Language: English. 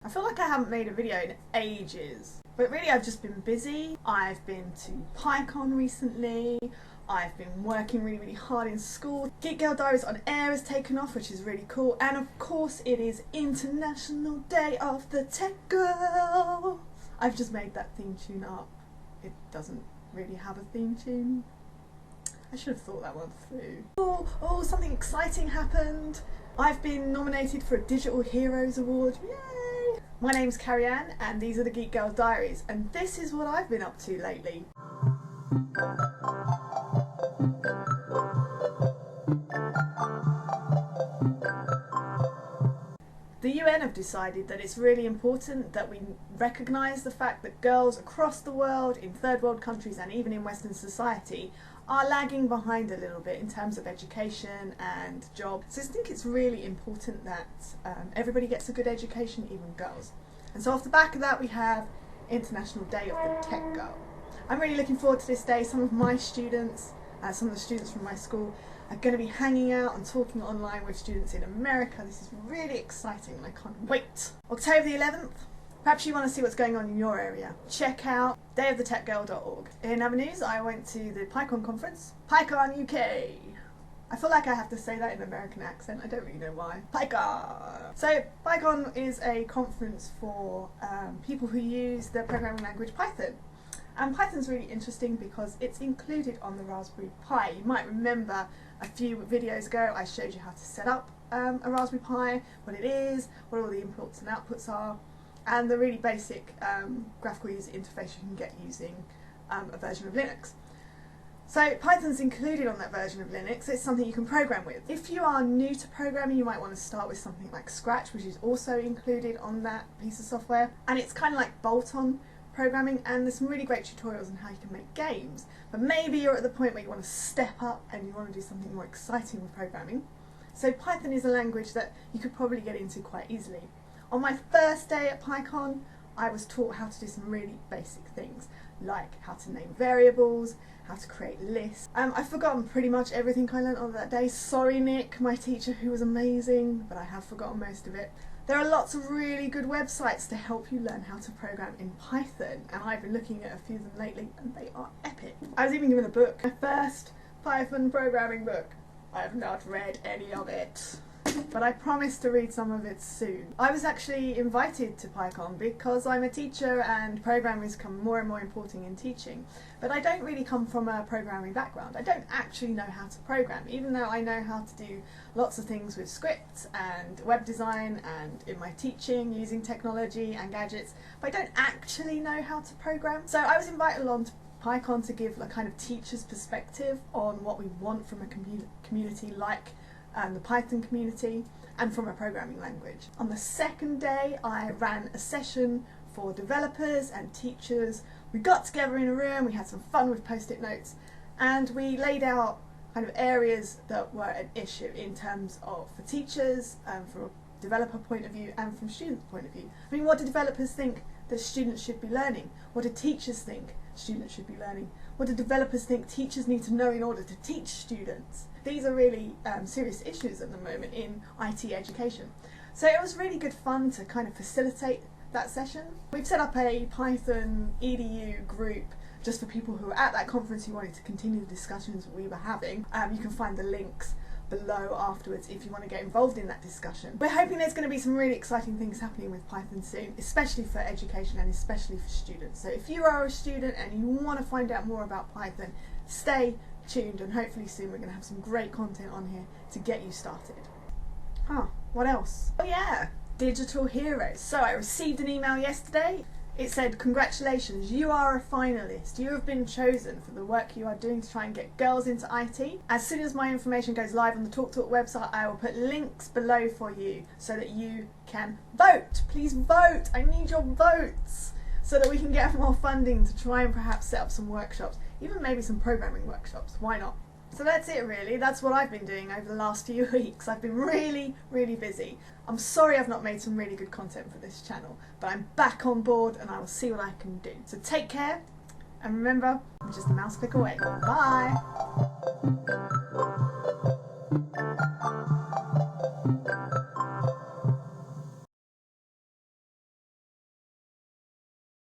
I feel like I haven't made a video in ages, but really I've just been busy. I've been to PyCon recently. I've been working really hard in school. Geek Girl Diaries on air has taken off, which is really cool. And of course it is International Day of the Tech Girl. I've just made that theme tune up. It doesn't really have a theme tune. I should have thought that one through. Oh, something exciting happened. I've been nominated for a Digital Heroes Award. Yay! My name's Carrie-Anne and these are the Geek Girl Diaries, and this is what I've been up to lately. The UN have decided that it's really important that we recognise the fact that girls across the world, in third world countries and even in Western society, are lagging behind a little bit in terms of education and jobs. So I think it's really important that everybody gets a good education, even girls. And so off the back of that we have International Day of the Tech Girl. I'm really looking forward to this day. Some of my students, some of the students from my school are going to be hanging out and talking online with students in America. This is really exciting and I can't wait. October the 11th, perhaps you want to see what's going on in your area. Check out dayofTheTechGirl.org. In other news, I went to the PyCon conference, PyConUK. I feel like I have to say that in an American accent, I don't really know why. PyCon! So PyCon is a conference for people who use the programming language Python. And Python's really interesting because it's included on the Raspberry Pi. You might remember a few videos ago I showed you how to set up a Raspberry Pi, what it is, what all the inputs and outputs are, and the really basic graphical user interface you can get using a version of Linux. So Python's included on that version of Linux. It's something you can program with. If you are new to programming, you might want to start with something like Scratch, which is also included on that piece of software. And it's kind of like bolt-on programming, and there's some really great tutorials on how you can make games. But maybe you're at the point where you want to step up and you want to do something more exciting with programming. So Python is a language that you could probably get into quite easily. On my first day at PyCon, I was taught how to do some really basic things, like how to name variables, how to create lists. I've forgotten pretty much everything I learned on that day. Sorry Nick, my teacher, who was amazing, but I have forgotten most of it. There are lots of really good websites to help you learn how to program in Python, and I've been looking at a few of them lately and they are epic. I was even given a book, my first Python programming book. I have not read any of it, but I promise to read some of it soon. I was actually invited to PyCon because I'm a teacher and programming has become more and more important in teaching. But I don't really come from a programming background. I don't actually know how to program, even though I know how to do lots of things with scripts and web design and in my teaching using technology and gadgets, but I don't actually know how to program. So I was invited along to PyCon to give a kind of teacher's perspective on what we want from a community like the Python community and from a programming language. On the second day I ran a session for developers and teachers. We got together in a room, we had some fun with post-it notes, and we laid out kind of areas that were an issue in terms of for teachers, from a developer point of view and from students' point of view. I mean, what do developers think that students should be learning? What do teachers think students should be learning? What do developers think teachers need to know in order to teach students? These are really serious issues at the moment in IT education. So it was really good fun to kind of facilitate that session. We've set up a Python EDU group just for people who were at that conference who wanted to continue the discussions we were having. You can find the links below afterwards if you want to get involved in that discussion. We're hoping there's going to be some really exciting things happening with Python soon, especially for education and especially for students. So if you are a student and you want to find out more about Python, stay tuned and hopefully soon we're going to have some great content on here to get you started. What else? Oh yeah, Digital Heroes. So I received an email yesterday. It said, congratulations, you are a finalist. You have been chosen for the work you are doing to try and get girls into IT. As soon as my information goes live on the TalkTalk website, I will put links below for you so that you can vote. Please vote. I need your votes so that we can get more funding to try and perhaps set up some workshops, even maybe some programming workshops. Why not? So that's it really. That's what I've been doing over the last few weeks. I've been really busy. I'm sorry I've not made some really good content for this channel, but I'm back on board and I will see what I can do. So take care, and remember, I'm just a mouse click away. Bye!